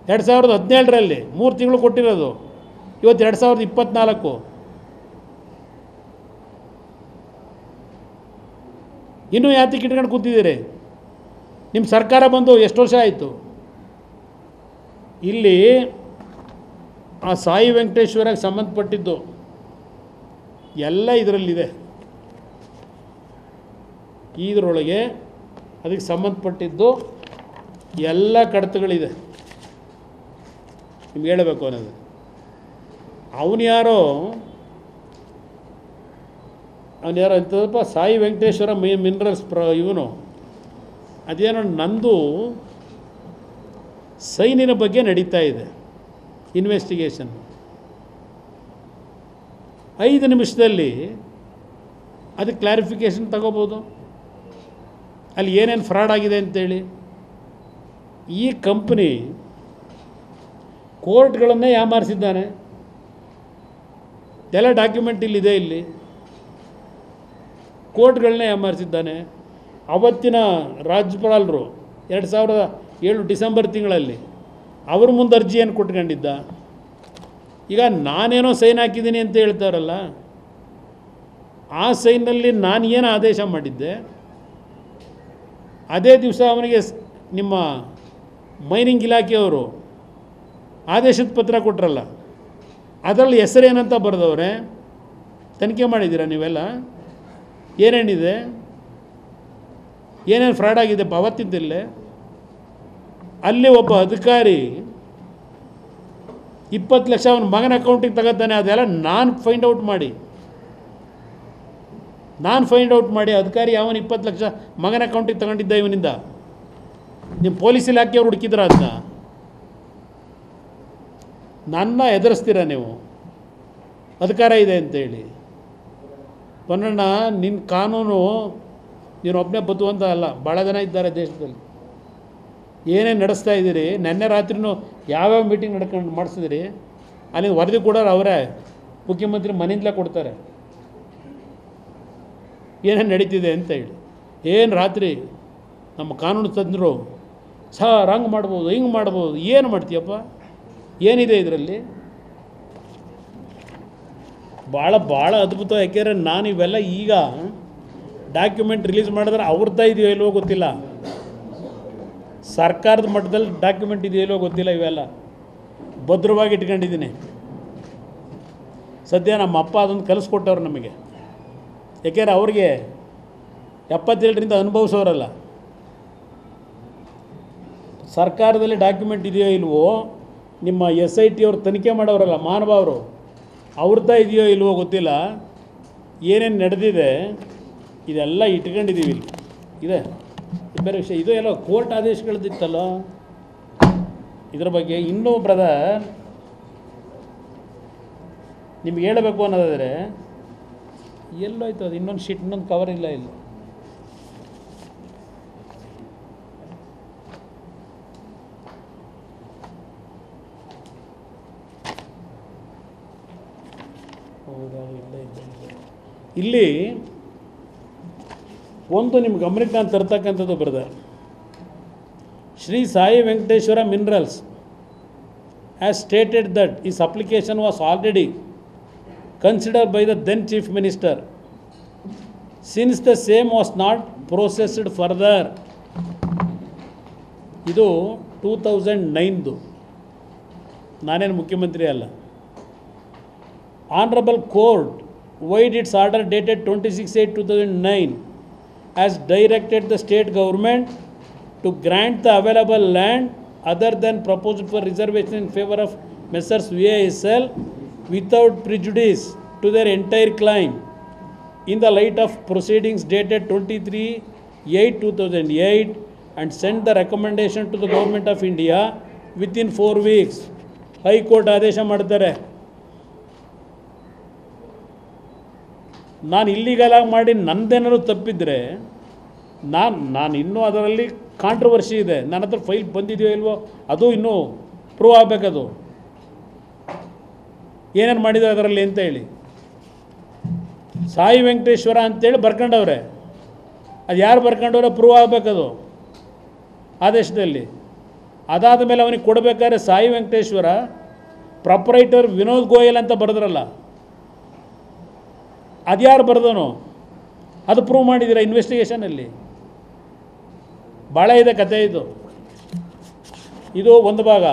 2017ರಲ್ಲಿ 3 ತಿಂಗಳು ಕೊಟ್ಟಿರೋದು, ಇವತ್ತು 2024. ಇನ್ನೂ ಯಾತಕ್ಕೆ ಇಟ್ಕೊಂಡು ಕೂತಿದ್ದೀರಿ? ನಿಮ್ಮ ಸರ್ಕಾರ ಬಂದು ಎಷ್ಟು ವರ್ಷ ಆಯಿತು? ಇಲ್ಲಿ ಆ ಸಾಯಿ ವೆಂಕಟೇಶ್ವರಕ್ಕೆ ಸಂಬಂಧಪಟ್ಟಿದ್ದು ಎಲ್ಲ ಇದರಲ್ಲಿದೆ. ಇದರೊಳಗೆ ಅದಕ್ಕೆ ಸಂಬಂಧಪಟ್ಟಿದ್ದು ಎಲ್ಲ ಕಡತಗಳಿದೆ. ನಿಮ್ಗೆ ಹೇಳಬೇಕು ಅನ್ನೋದು, ಅವನು ಯಾರೋ ಅಂತದಪ್ಪ ಸಾಯಿ ವೆಂಕಟೇಶ್ವರ ಮಿನರಲ್ಸ್ ಇವನು ಅದೇನೋ ನಂದು ಸೈನಿನ ಬಗ್ಗೆ ನಡೀತಾ ಇದೆ ಇನ್ವೆಸ್ಟಿಗೇಷನ್. 5 ನಿಮಿಷದಲ್ಲಿ ಅದಕ್ಕೆ ಕ್ಲಾರಿಫಿಕೇಷನ್ ತಗೋಬೋದು, ಅಲ್ಲಿ ಏನೇನು ಫ್ರಾಡ್ ಆಗಿದೆ ಅಂತೇಳಿ. ಈ ಕಂಪ್ನಿ ಕೋರ್ಟ್ಗಳನ್ನೇ ಯಾಮಾರಿಸಿದ್ದಾನೆ. ಎಲ್ಲ ಡಾಕ್ಯುಮೆಂಟ್ ಇಲ್ಲಿದೆ. ಇಲ್ಲಿ ಕೋರ್ಟ್ಗಳನ್ನೇ ಯಾಮಾರಿಸಿದ್ದಾನೆ. ಅವತ್ತಿನ ರಾಜ್ಯಪಾಲರು 2007 ಡಿಸೆಂಬರ್ ತಿಂಗಳಲ್ಲಿ ಅವ್ರ ಮುಂದೆ ಅರ್ಜಿಯನ್ನು ಕೊಟ್ಕೊಂಡಿದ್ದ. ಈಗ ನಾನೇನೋ ಸೈನ್ ಹಾಕಿದ್ದೀನಿ ಅಂತ ಹೇಳ್ತಾರಲ್ಲ, ಆ ಸೈನ್ನಲ್ಲಿ ನಾನು ಏನು ಆದೇಶ ಮಾಡಿದ್ದೆ ಅದೇ ದಿವಸ ಅವನಿಗೆ ನಿಮ್ಮ ಮೈನಿಂಗ್ ಇಲಾಖೆಯವರು ಆದೇಶದ ಪತ್ರ ಕೊಟ್ಟರಲ್ಲ, ಅದರಲ್ಲಿ ಹೆಸರೇನಂತ ಬರೆದವ್ರೆ. ತನಿಖೆ ಮಾಡಿದ್ದೀರಾ ನೀವೆಲ್ಲ? ಏನೇನಿದೆ, ಏನೇನು ಫ್ರಾಡ್ ಆಗಿದೆ ಅವತ್ತಿದ್ದಲ್ಲೇ. ಅಲ್ಲಿ ಒಬ್ಬ ಅಧಿಕಾರಿ 20 ಲಕ್ಷ ಅವನ ಮಗನ ಅಕೌಂಟಿಗೆ ತಗೋತಾನೆ. ಅದೆಲ್ಲ ನಾನು ಫೈಂಡ್ ಔಟ್ ಮಾಡಿ ಅಧಿಕಾರಿ ಯಾವನು 20 ಲಕ್ಷ ಮಗನ ಅಕೌಂಟಿಗೆ ತಗೊಂಡಿದ್ದ ಇವನಿಂದ. ನಿಮ್ಮ ಪೊಲೀಸ್ ಇಲಾಖೆಯವ್ರು ಹುಡುಕಿದ್ರ ಅದನ್ನ? ನನ್ನ ಎದುರಿಸ್ತೀರ ನೀವು ಅಧಿಕಾರ ಇದೆ ಅಂತೇಳಿ? ಪನ್ನಣ್ಣ, ನಿನ್ನ ಕಾನೂನು ನೀನು ಒಬ್ಬನೇ ಬದುವಂತ ಅಲ್ಲ, ಭಾಳ ಜನ ಇದ್ದಾರೆ ದೇಶದಲ್ಲಿ. ಏನೇನು ನಡೆಸ್ತಾ ಇದ್ದೀರಿ? ನೆನ್ನೆ ರಾತ್ರಿನೂ ಯಾವ್ಯಾವ ಮೀಟಿಂಗ್ ಮಾಡಿಸಿದಿರಿ? ಅಲ್ಲಿ ವರದಿ ಕೊಡೋರು ಅವರೇ, ಮುಖ್ಯಮಂತ್ರಿ ಮನೆಯಿಂದಲೇ ಕೊಡ್ತಾರೆ ಏನೇನು ನಡೀತಿದೆ ಅಂತ ಹೇಳಿ. ಏನು ರಾತ್ರಿ ನಮ್ಮ ಕಾನೂನು ತಜ್ಞರು ಸರ್ ಹಂಗೆ ಮಾಡ್ಬೋದು, ಹಿಂಗೆ ಮಾಡ್ಬೋದು. ಏನು ಮಾಡ್ತೀಯಪ್ಪ? ಏನಿದೆ ಇದರಲ್ಲಿ? ಭಾಳ ಅದ್ಭುತ. ಯಾಕೆಂದರೆ ನಾನು ಇವೆಲ್ಲ ಈಗ ಡಾಕ್ಯುಮೆಂಟ್ ರಿಲೀಸ್ ಮಾಡಿದ್ರೆ ಅವ್ರದ್ದ ಇದೆಯೋ ಇಲ್ವೋ ಗೊತ್ತಿಲ್ಲ, ಸರ್ಕಾರದ ಮಟ್ಟದಲ್ಲಿ ಡಾಕ್ಯುಮೆಂಟ್ ಇದೆಯೋ ಇಲ್ವೋ ಗೊತ್ತಿಲ್ಲ. ಇವೆಲ್ಲ ಭದ್ರವಾಗಿ ಇಟ್ಕೊಂಡಿದ್ದೀನಿ. ಸದ್ಯ ನಮ್ಮ ಅಪ್ಪ ಅದನ್ನು ಕಲಿಸ್ಕೊಟ್ಟವ್ರು ನಮಗೆ. ಯಾಕೆಂದರೆ ಅವ್ರಿಗೆ 77ರಿಂದ ಅನುಭವಿಸೋರಲ್ಲ. ಸರ್ಕಾರದಲ್ಲಿ ಡಾಕ್ಯುಮೆಂಟ್ ಇದೆಯೋ ಇಲ್ವೋ, ನಿಮ್ಮ SIT ಅವ್ರು ತನಿಖೆ ಮಾಡೋರಲ್ಲ ಮಾನವವರು, ಅವ್ರದ್ದ ಇದೆಯೋ ಇಲ್ವೋ ಗೊತ್ತಿಲ್ಲ. ಏನೇನು ನಡೆದಿದೆ ಇದೆಲ್ಲ ಇಟ್ಕೊಂಡಿದ್ದೀವಿ. ಇಲ್ಲಿ ಇದೆ ಬೇರೆ ವಿಷಯ. ಇದು ಎಲ್ಲ ಕೋರ್ಟ್ ಆದೇಶಗಳದಿತ್ತಲ್ಲ, ಇದ್ರ ಬಗ್ಗೆ ಇನ್ನೂ ಬ್ರದರ್ ನಿಮ್ಗೆ ಹೇಳಬೇಕು ಅನ್ನೋದಾದರೆ ಎಲ್ಲೋಯ್ತು ಅದು? ಇನ್ನೊಂದು ಶೀಟ್, ಇನ್ನೊಂದು ಕವರ್ ಇಲ್ಲ ಇಲ್ಲಿ. ಹೌದಾ? ಇಲ್ಲಿ ಒಂದು ನಿಮ್ಮ ಗಮನಕ್ಕೆ ನಾನು ತರ್ತಕ್ಕಂಥದ್ದು brother, Shri Sai Venkateshwara minerals has stated that his application was already considered by the then Chief Minister. Since the same was not processed further, ಇದು 2009ದು, ನಾನೇನು ಮುಖ್ಯಮಂತ್ರಿ ಅಲ್ಲ. Honorable Court, void its order dated 26/8/2009, has directed the state government to grant the available land other than proposed for reservation in favor of Messrs. VISL without prejudice to their entire claim in the light of proceedings dated 23/8/2008 and send the recommendation to the Government of India within 4 weeks. High Court ಆದೇಶ ಮಾಡ್ತಾರೆ. ನಾನು ಇಲ್ಲಿಗಲಾಗಿ ಮಾಡಿ ನಂದೇನಾದ್ರು ತಪ್ಪಿದರೆ ನಾನು ಇನ್ನೂ ಅದರಲ್ಲಿ controversy ಇದೆ. ನನ್ನ ಹತ್ರ ಫೈಲ್ ಬಂದಿದೆಯೋ ಇಲ್ವೋ ಅದು ಇನ್ನೂ ಪ್ರೂವ್ ಆಗಬೇಕದು, ಏನೇನು ಮಾಡಿದೆ ಅದರಲ್ಲಿ ಅಂತ ಹೇಳಿ. ಸಾಯಿ ವೆಂಕಟೇಶ್ವರ ಅಂತೇಳಿ ಬರ್ಕೊಂಡವ್ರೆ, ಅದು ಯಾರು ಬರ್ಕೊಂಡವ್ರೆ ಪ್ರೂವ್ ಆಗಬೇಕದು ಆದೇಶದಲ್ಲಿ. ಅದಾದ ಮೇಲೆ ಅವನಿಗೆ ಕೊಡಬೇಕಾದ್ರೆ ಸಾಯಿ ವೆಂಕಟೇಶ್ವರ ಪ್ರೊಪ್ರೈಟರ್ ವಿನೋದ್ ಗೋಯಲ್ ಅಂತ ಬರೆದ್ರಲ್ಲ, ಅದ್ಯಾರು ಬರೆದನು? ಅದು ಪ್ರೂವ್ ಮಾಡಿದ್ದೀರಾ ಇನ್ವೆಸ್ಟಿಗೇಷನಲ್ಲಿ? ಭಾಳ ಇದೆ ಕತೆ ಇದು. ಇದು ಒಂದು ಭಾಗ.